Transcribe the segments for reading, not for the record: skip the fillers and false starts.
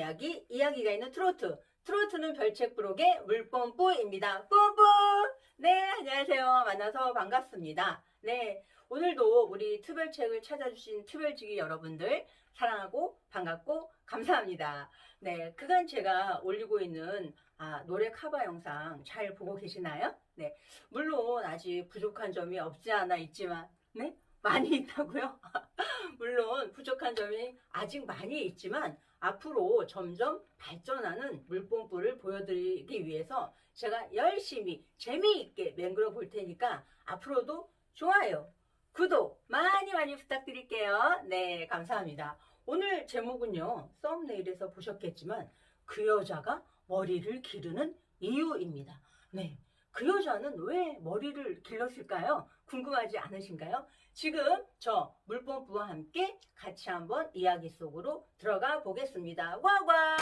이야기, 이야기가 있는 트로트. 트로트는 별책부록의 물뽐뿌입니다. 뿜뿌! 네, 안녕하세요. 만나서 반갑습니다. 네, 오늘도 우리 특별책을 찾아주신 특별지기 여러분들 사랑하고 반갑고 감사합니다. 네, 그간 제가 올리고 있는 노래 커버 영상 잘 보고 계시나요? 네, 물론 아직 부족한 점이 없지 않아 있지만, 네, 많이 있다고요? 물론 부족한 점이 아직 많이 있지만 앞으로 점점 발전하는 물뽐뿌를 보여드리기 위해서 제가 열심히 재미있게 맹글어 볼 테니까 앞으로도 좋아요, 구독 많이 부탁드릴게요. 네, 감사합니다. 오늘 제목은요, 썸네일에서 보셨겠지만 그 여자가 머리를 기르는 이유입니다. 네, 그 여자는 왜 머리를 길렀을까요? 궁금하지 않으신가요? 지금 저 물뽐뿌와 함께 같이 한번 이야기 속으로 들어가 보겠습니다. 와와!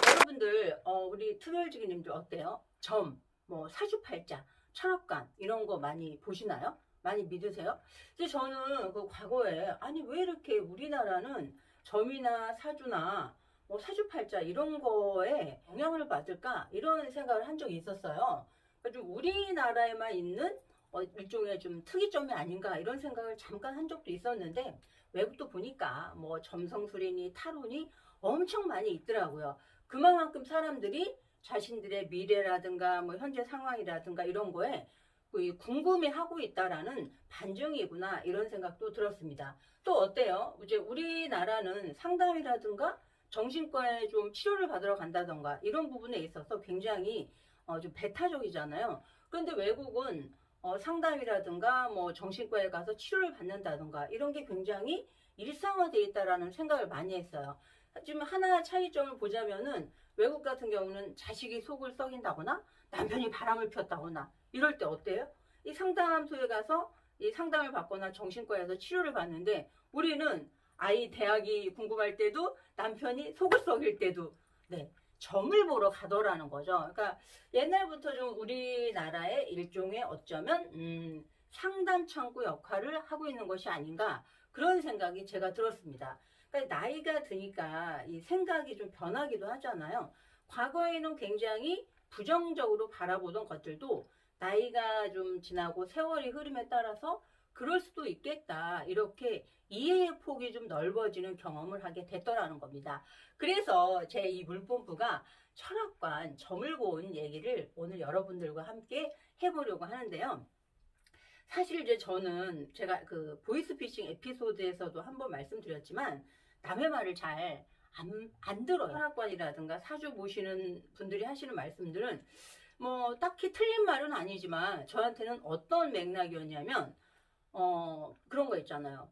여러분들 우리 특별지기님들 어때요? 점, 뭐 사주팔자, 철학관 이런 거 많이 보시나요? 많이 믿으세요? 근데 저는 그 과거에 아니 왜 이렇게 우리나라는 점이나 사주나 뭐 사주팔자 이런 거에 영향을 받을까 이런 생각을 한 적이 있었어요. 좀 우리나라에만 있는 일종의 좀 특이점이 아닌가 이런 생각을 잠깐 한 적도 있었는데 외국도 보니까 뭐 점성술이니 타로니 엄청 많이 있더라고요. 그만큼 사람들이 자신들의 미래라든가 뭐 현재 상황이라든가 이런 거에 궁금해하고 있다라는 반증이구나 이런 생각도 들었습니다. 또 어때요? 이제 우리나라는 상담이라든가 정신과에 좀 치료를 받으러 간다던가 이런 부분에 있어서 굉장히 좀 배타적이잖아요. 그런데 외국은 상담이라든가 뭐 정신과에 가서 치료를 받는다든가 이런 게 굉장히 일상화되어 있다라는 생각을 많이 했어요. 지금 하나 차이점을 보자면은 외국 같은 경우는 자식이 속을 썩인다거나 남편이 바람을 피웠다거나 이럴 때 어때요? 이 상담소에 가서 이 상담을 받거나 정신과에서 치료를 받는데 우리는 아이 대학이 궁금할 때도 남편이 속을 썩일 때도 네, 점을 보러 가더라는 거죠. 그러니까 옛날부터 좀 우리나라의 일종의 어쩌면 상담 창구 역할을 하고 있는 것이 아닌가 그런 생각이 제가 들었습니다. 그러니까 나이가 드니까 이 생각이 좀 변하기도 하잖아요. 과거에는 굉장히 부정적으로 바라보던 것들도 나이가 좀 지나고 세월이 흐름에 따라서 그럴 수도 있겠다 이렇게 이해의 폭이 좀 넓어지는 경험을 하게 됐더라는 겁니다. 그래서 제 이 물뽐뿌가 철학관 점을 보은 얘기를 오늘 여러분들과 함께 해보려고 하는데요. 사실 이제 저는 제가 그 보이스피싱 에피소드에서도 한번 말씀드렸지만 남의 말을 잘 안 들어요. 철학관이라든가 사주 보시는 분들이 하시는 말씀들은 뭐 딱히 틀린 말은 아니지만 저한테는 어떤 맥락이었냐면 그런 거 있잖아요.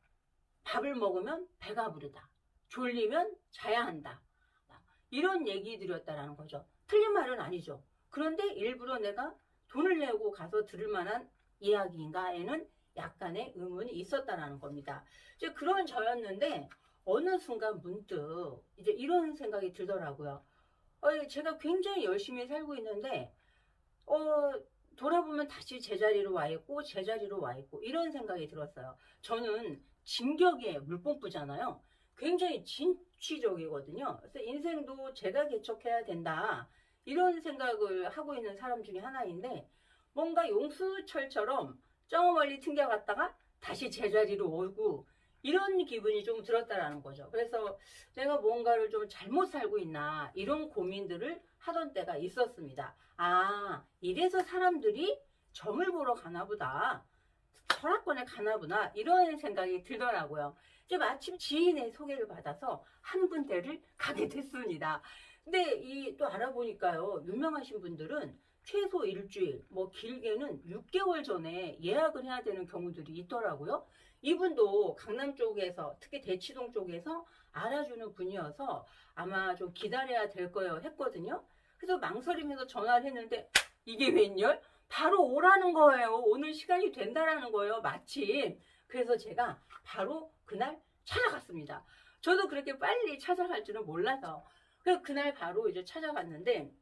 밥을 먹으면 배가 부르다. 졸리면 자야 한다. 이런 얘기들이었다라는 거죠. 틀린 말은 아니죠. 그런데 일부러 내가 돈을 내고 가서 들을 만한 이야기인가에는 약간의 의문이 있었다라는 겁니다. 이제 그런 저였는데 어느 순간 문득 이제 이런 생각이 들더라고요. 제가 굉장히 열심히 살고 있는데 돌아보면 다시 제자리로 와 있고 제자리로 와 있고 이런 생각이 들었어요. 저는 진격의 물뽐뿌잖아요. 굉장히 진취적이거든요. 그래서 인생도 제가 개척해야 된다 이런 생각을 하고 있는 사람 중에 하나인데 뭔가 용수철처럼 저 멀리 튕겨갔다가 다시 제자리로 오고 이런 기분이 좀 들었다라는 거죠. 그래서 내가 뭔가를 좀 잘못 살고 있나 이런 고민들을 하던 때가 있었습니다. 이래서 사람들이 점을 보러 가나 보다. 철학관에 가나 보나 이런 생각이 들더라고요. 이제 마침 지인의 소개를 받아서 한 군데를 가게 됐습니다. 근데 이 또 알아보니까요. 유명하신 분들은 최소 일주일, 뭐 길게는 6개월 전에 예약을 해야 되는 경우들이 있더라고요. 이분도 강남 쪽에서, 특히 대치동 쪽에서 알아주는 분이어서 아마 좀 기다려야 될 거예요 했거든요. 그래서 망설이면서 전화를 했는데 이게 웬열? 바로 오라는 거예요. 오늘 시간이 된다라는 거예요. 마침. 그래서 제가 바로 그날 찾아갔습니다. 저도 그렇게 빨리 찾아갈 줄은 몰라서. 그래서 그날 바로 이제 찾아갔는데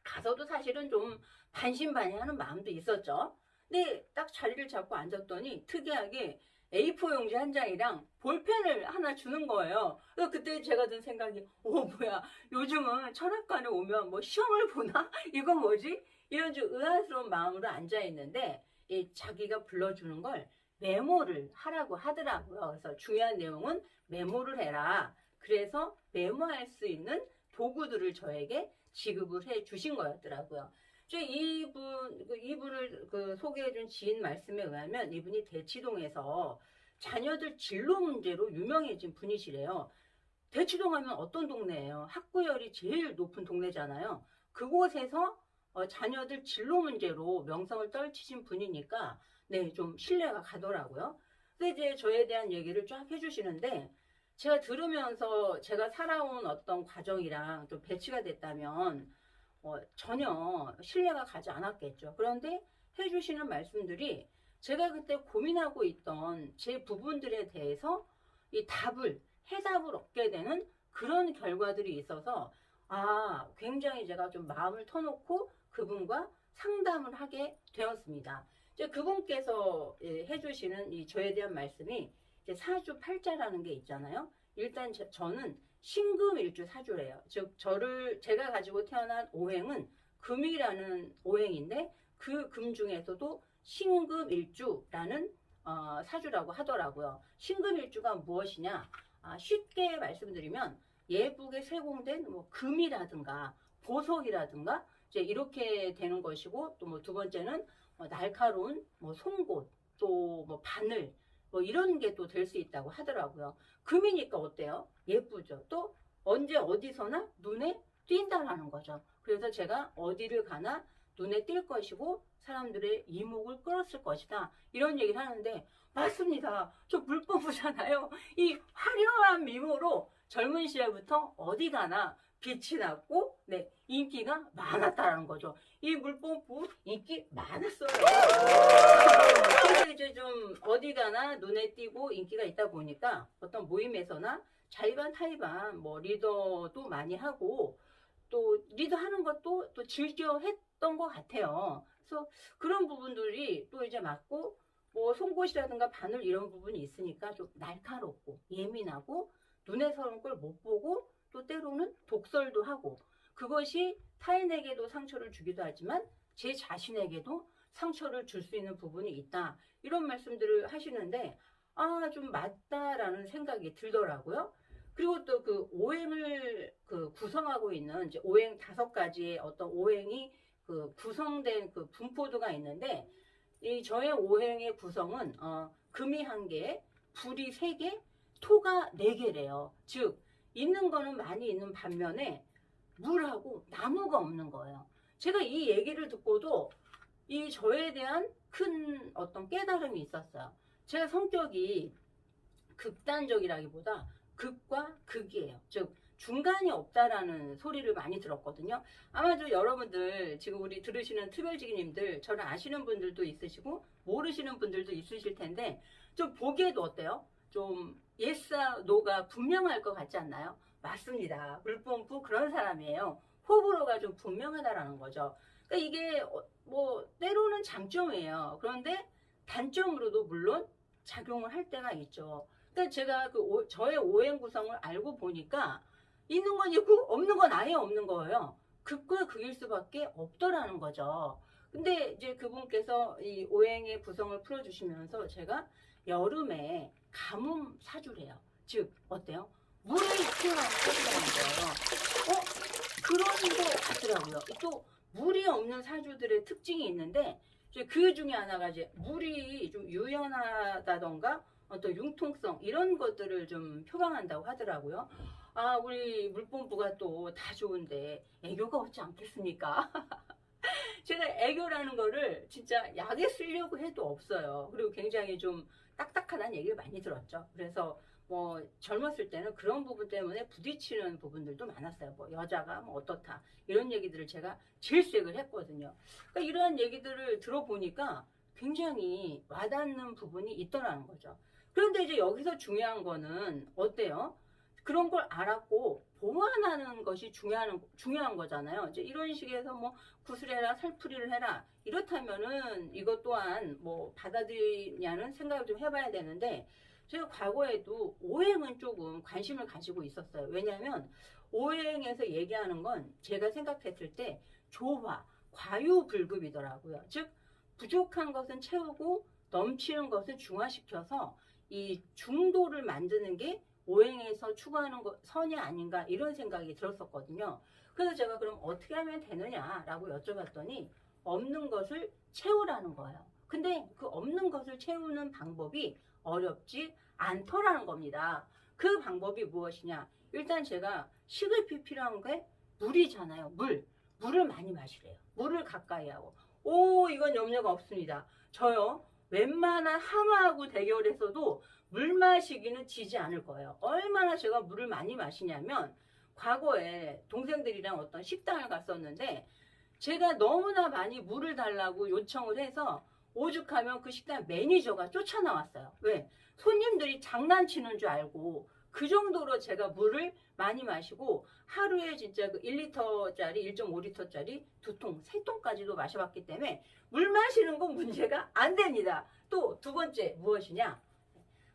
가서도 사실은 좀 반신반의하는 마음도 있었죠. 근데 딱 자리를 잡고 앉았더니 특이하게 A4 용지 한 장이랑 볼펜을 하나 주는 거예요. 그래서 그때 제가 든 생각이, 뭐야, 요즘은 철학관에 오면 뭐 시험을 보나? 이건 뭐지? 이런 좀 의아스러운 마음으로 앉아 있는데, 자기가 불러주는 걸 메모를 하라고 하더라고요. 그래서 중요한 내용은 메모를 해라. 그래서 메모할 수 있는 도구들을 저에게 지급을 해 주신 거였더라고요. 이분을 소개해준 지인 말씀에 의하면 이분이 대치동에서 자녀들 진로 문제로 유명해진 분이시래요. 대치동 하면 어떤 동네예요? 학구열이 제일 높은 동네잖아요. 그곳에서 자녀들 진로 문제로 명성을 떨치신 분이니까 네, 좀 신뢰가 가더라고요. 근데 이제 저에 대한 얘기를 쫙 해주시는데 제가 들으면서 제가 살아온 어떤 과정이랑 좀 배치가 됐다면 전혀 신뢰가 가지 않았겠죠. 그런데 해주시는 말씀들이 제가 그때 고민하고 있던 제 부분들에 대해서 이 해답을 얻게 되는 그런 결과들이 있어서 굉장히 제가 좀 마음을 터놓고 그분과 상담을 하게 되었습니다. 이제 그분께서 해주시는 이 저에 대한 말씀이 이제 사주팔자라는 게 있잖아요. 일단 저는 신금일주 사주래요. 즉 제가 가지고 태어난 오행은 금이라는 오행인데 그 금 중에서도 신금일주라는 사주라고 하더라고요. 신금일주가 무엇이냐? 쉽게 말씀드리면 예쁘게 세공된 뭐 금이라든가 보석이라든가 이제 이렇게 되는 것이고, 또 뭐 두 번째는 날카로운 뭐 송곳, 또 뭐 바늘, 뭐 이런 게 또 될 수 있다고 하더라고요. 금이니까 어때요? 예쁘죠. 또 언제 어디서나 눈에 띈다라는 거죠. 그래서 제가 어디를 가나 눈에 띌 것이고 사람들의 이목을 끌었을 것이다. 이런 얘기를 하는데 맞습니다. 저 물범부잖아요. 이 화려한 미모로 젊은 시절부터 어디 가나 빛이 났고 네, 인기가 많았다는 거죠. 이 물범부 인기 많았어요. 그래서 이제 좀 어디 가나 눈에 띄고 인기가 있다 보니까 어떤 모임에서나 자의반 타의반 뭐 리더도 많이 하고 또 리더하는 것도 또 즐겨 했던 것 같아요. 그래서 그런 부분들이 또 이제 맞고 뭐 송곳이라든가 바늘 이런 부분이 있으니까 좀 날카롭고 예민하고 눈에 서는 걸 못 보고 또 때로는 독설도 하고 그것이 타인에게도 상처를 주기도 하지만 제 자신에게도 상처를 줄 수 있는 부분이 있다. 이런 말씀들을 하시는데 좀 맞다라는 생각이 들더라고요. 그리고 또 그 오행을 구성하고 있는 이제 오행 5가지의 어떤 오행이 구성된 그 분포도가 있는데 이 저의 오행의 구성은 금이 1개, 불이 3개, 토가 4개래요. 즉 있는 거는 많이 있는 반면에 물하고 나무가 없는 거예요. 제가 이 얘기를 듣고도 이 저에 대한 큰 어떤 깨달음이 있었어요. 제가 성격이 극단적이라기보다 극과 극이에요. 즉 중간이 없다라는 소리를 많이 들었거든요. 아마도 여러분들 지금 우리 들으시는 특별지기님들 저를 아시는 분들도 있으시고 모르시는 분들도 있으실 텐데 좀 보기에도 어때요? 좀 예스와 노가 분명할 것 같지 않나요? 맞습니다. 물범부 그런 사람이에요. 호불호가 좀 분명하다라는 거죠. 그러니까 이게 뭐 때로는 장점이에요. 그런데 단점으로도 물론 작용을 할 때가 있죠. 그러니까 제가 저의 오행 구성을 알고 보니까 있는 건 있고 없는 건 아예 없는 거예요. 극과 극일 수밖에 없더라는 거죠. 근데 이제 그분께서 이 오행의 구성을 풀어주시면서 제가 여름에 가뭄 사주래요. 즉 어때요? 물이 필요한 사주라는 거예요. 그런 거 같더라고요. 또 물이 없는 사주들의 특징이 있는데 그 중에 하나가 이제 물이 좀 유연하다던가 어떤 융통성 이런 것들을 좀 표방한다고 하더라고요. 우리 물본부가 또 다 좋은데 애교가 없지 않겠습니까? 제가 애교라는 거를 진짜 약에 쓰려고 해도 없어요. 그리고 굉장히 좀 딱딱하다는 얘기를 많이 들었죠. 그래서 뭐 젊었을 때는 그런 부분 때문에 부딪히는 부분들도 많았어요. 뭐 여자가 뭐 어떻다 이런 얘기들을 제가 질색을 했거든요. 그러니까 이러한 얘기들을 들어보니까 굉장히 와닿는 부분이 있더라는 거죠. 그런데 이제 여기서 중요한 거는 어때요? 그런 걸 알았고 보완하는 것이 중요한 거잖아요. 이제 이런 식에서 뭐 구슬해라, 살풀이를 해라. 이렇다면은 이것 또한 뭐 받아들이냐는 생각을 좀 해봐야 되는데, 제가 과거에도 오행은 조금 관심을 가지고 있었어요. 왜냐하면 오행에서 얘기하는 건 제가 생각했을 때 조화, 과유불급이더라고요. 즉 부족한 것은 채우고 넘치는 것은 중화시켜서 이 중도를 만드는 게 오행에서 추구하는 선이 아닌가, 이런 생각이 들었었거든요. 그래서 제가 그럼 어떻게 하면 되느냐라고 여쭤봤더니 없는 것을 채우라는 거예요. 근데 그 없는 것을 채우는 방법이 어렵지 않더라는 겁니다. 그 방법이 무엇이냐? 일단 제가 식을 필요한 게 물이잖아요. 물을 많이 마시래요. 물을 가까이 하고. 오, 이건 염려가 없습니다. 저요, 웬만한 하마하고 대결에서도 물 마시기는 지지 않을 거예요. 얼마나 제가 물을 많이 마시냐면, 과거에 동생들이랑 어떤 식당을 갔었는데 제가 너무나 많이 물을 달라고 요청을 해서 오죽하면 그 식당 매니저가 쫓아나왔어요. 왜? 손님들이 장난치는 줄 알고. 그 정도로 제가 물을 많이 마시고 하루에 진짜 그 1리터짜리, 1.5리터짜리 2통, 3통까지도 마셔봤기 때문에 물 마시는 건 문제가 안 됩니다. 또 두 번째 무엇이냐?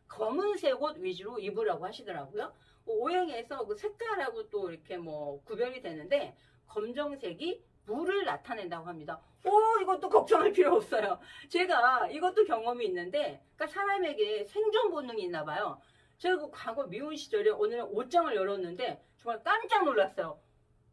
검은색 옷 위주로 입으라고 하시더라고요. 오행에서 그 색깔하고 또 이렇게 뭐 구별이 되는데 검정색이 물을 나타낸다고 합니다. 오, 이것도 걱정할 필요 없어요. 제가 이것도 경험이 있는데, 그러니까 사람에게 생존 본능이 있나 봐요. 제가 그 과거 미혼 시절에 오늘 옷장을 열었는데 정말 깜짝 놀랐어요.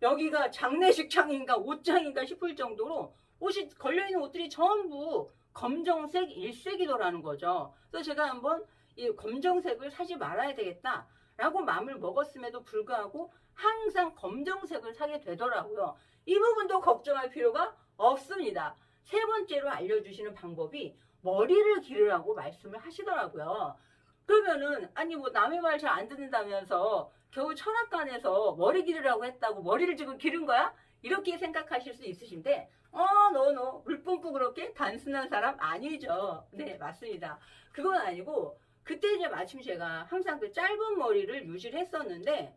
여기가 장례식 장인가 옷장인가 싶을 정도로 옷이 걸려있는 옷들이 전부 검정색, 일색이더라는 거죠. 그래서 제가 한번 이 검정색을 사지 말아야 되겠다라고 마음을 먹었음에도 불구하고 항상 검정색을 사게 되더라고요. 이 부분도 걱정할 필요가 없습니다. 세 번째로 알려주시는 방법이 머리를 기르라고 말씀을 하시더라고요. 그러면은 아니 뭐 남의 말 잘 안 듣는다면서 겨우 철학관에서 머리 기르라고 했다고 머리를 지금 기른 거야? 이렇게 생각하실 수 있으신데 너 물뿜뿜 그렇게 단순한 사람 아니죠. 네, 맞습니다. 그건 아니고 그때 이제 마침 제가 항상 그 짧은 머리를 유지를 했었는데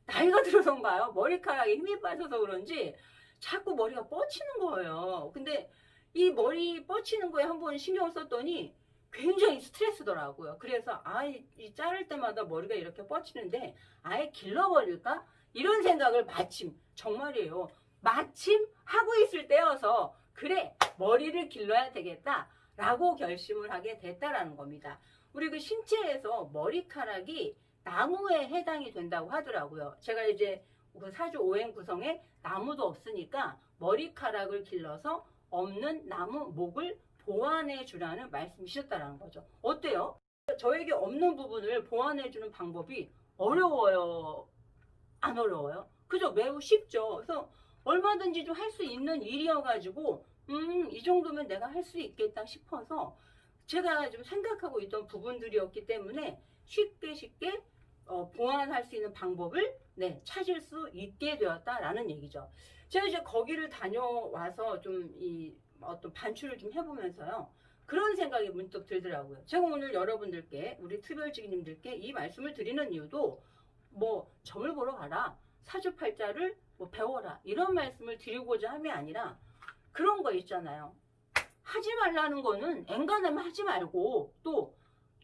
나이가 들어서인가요? 머리카락에 힘이 빠져서 그런지 자꾸 머리가 뻗치는 거예요. 근데 이 머리 뻗치는 거에 한번 신경을 썼더니 굉장히 스트레스더라고요. 그래서 이 자를 때마다 머리가 이렇게 뻗치는데 아예 길러버릴까? 이런 생각을 마침, 정말이에요, 마침 하고 있을 때여서 그래, 머리를 길러야 되겠다 라고 결심을 하게 됐다라는 겁니다. 우리 그 신체에서 머리카락이 나무에 해당이 된다고 하더라고요. 제가 이제 그 사주 오행 구성에 나무도 없으니까 머리카락을 길러서 없는 나무, 목을 보완해 주라는 말씀이셨다라는 거죠. 어때요? 저에게 없는 부분을 보완해 주는 방법이 어려워요? 안 어려워요? 그죠? 매우 쉽죠. 그래서 얼마든지 좀 할 수 있는 일이어가지고 이 정도면 내가 할 수 있겠다 싶어서 제가 좀 생각하고 있던 부분들이었기 때문에 쉽게 보완할 수 있는 방법을 찾을 수 있게 되었다라는 얘기죠. 제가 이제 거기를 다녀와서 좀 이 어떤 반추를 좀 해보면서요, 그런 생각이 문득 들더라고요. 제가 오늘 여러분들께, 우리 특별지기님들께 이 말씀을 드리는 이유도 뭐 점을 보러 가라, 사주팔자를 뭐 배워라, 이런 말씀을 드리고자 함이 아니라 그런 거 있잖아요. 하지 말라는 거는 엔간하면 하지 말고, 또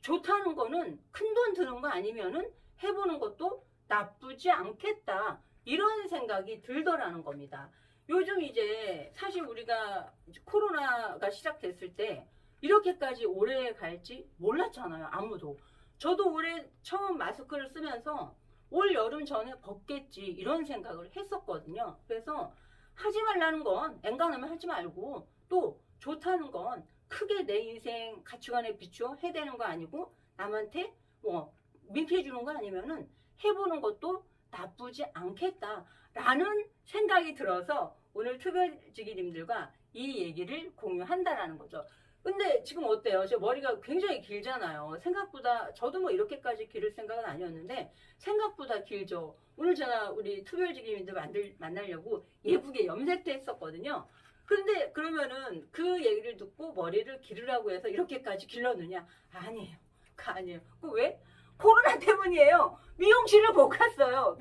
좋다는 거는 큰돈 드는 거 아니면은 해보는 것도 나쁘지 않겠다, 이런 생각이 들더라는 겁니다. 요즘 이제 사실 우리가 코로나가 시작됐을 때 이렇게까지 오래 갈지 몰랐잖아요. 아무도. 저도 올해 처음 마스크를 쓰면서 올 여름 전에 벗겠지 이런 생각을 했었거든요. 그래서 하지 말라는 건 엔간하면 하지 말고, 또 좋다는 건 크게 내 인생 가치관에 비추어 해대는 거 아니고 남한테 뭐 민폐 주는 거 아니면은 해보는 것도 나쁘지 않겠다라는 생각이 들어서 오늘 특별지기님들과 이 얘기를 공유한다라는 거죠. 근데 지금 어때요? 제 머리가 굉장히 길잖아요. 생각보다, 저도 뭐 이렇게까지 기를 생각은 아니었는데 생각보다 길죠. 오늘 제가 우리 특별지기님들 만나려고 예쁘게 염색도 했었거든요. 근데 그러면은 그 얘기를 듣고 머리를 기르라고 해서 이렇게까지 길렀느냐? 아니에요. 아니에요. 그 왜? 코로나 때문이에요. 미용실을 못 갔어요.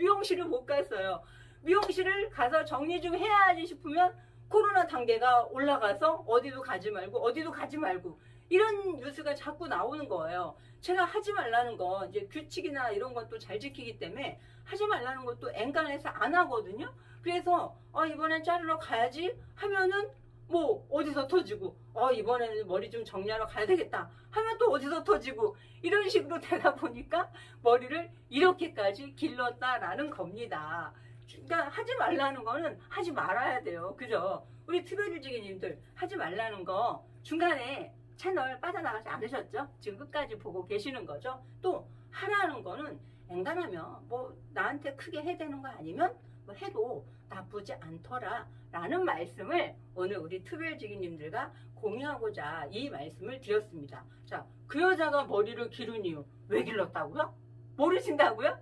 미용실을 가서 정리 좀 해야지 싶으면 코로나 단계가 올라가서 어디도 가지 말고 이런 뉴스가 자꾸 나오는 거예요. 제가 하지 말라는 거 이제 규칙이나 이런 것도 잘 지키기 때문에 하지 말라는 것도 엔간해서 안 하거든요. 그래서 이번엔 자르러 가야지 하면은 뭐 어디서 터지고 이번에는 머리 좀 정리하러 가야 되겠다 하면 또 어디서 터지고 이런 식으로 되다 보니까 머리를 이렇게까지 길렀다라는 겁니다. 그러니까 하지 말라는 거는 하지 말아야 돼요. 그죠? 우리 트별지기님들 하지 말라는 거 중간에 채널 빠져나가지 않으셨죠? 지금 끝까지 보고 계시는 거죠? 또 하라는 거는 엔간하면 뭐 나한테 크게 해대는 거 아니면 뭐 해도 나쁘지 않더라 라는 말씀을 오늘 우리 트별지기님들과 공유하고자 이 말씀을 드렸습니다. 자, 그 여자가 머리를 기른 이유 왜 길렀다고요? 모르신다고요?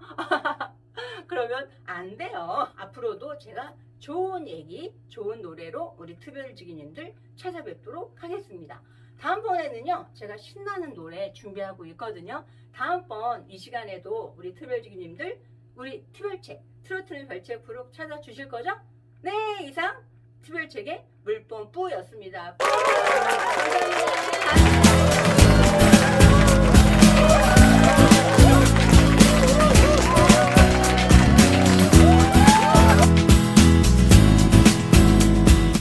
그러면 안 돼요. 앞으로도 제가 좋은 얘기, 좋은 노래로 우리 특별지기님들 찾아뵙도록 하겠습니다. 다음번에는요, 제가 신나는 노래 준비하고 있거든요. 다음번 이 시간에도 우리 특별지기님들, 우리 특별책, 트로트는 별책 부록 찾아주실 거죠? 네, 이상 특별책의 물뽐뿌였습니다. 감사합니다.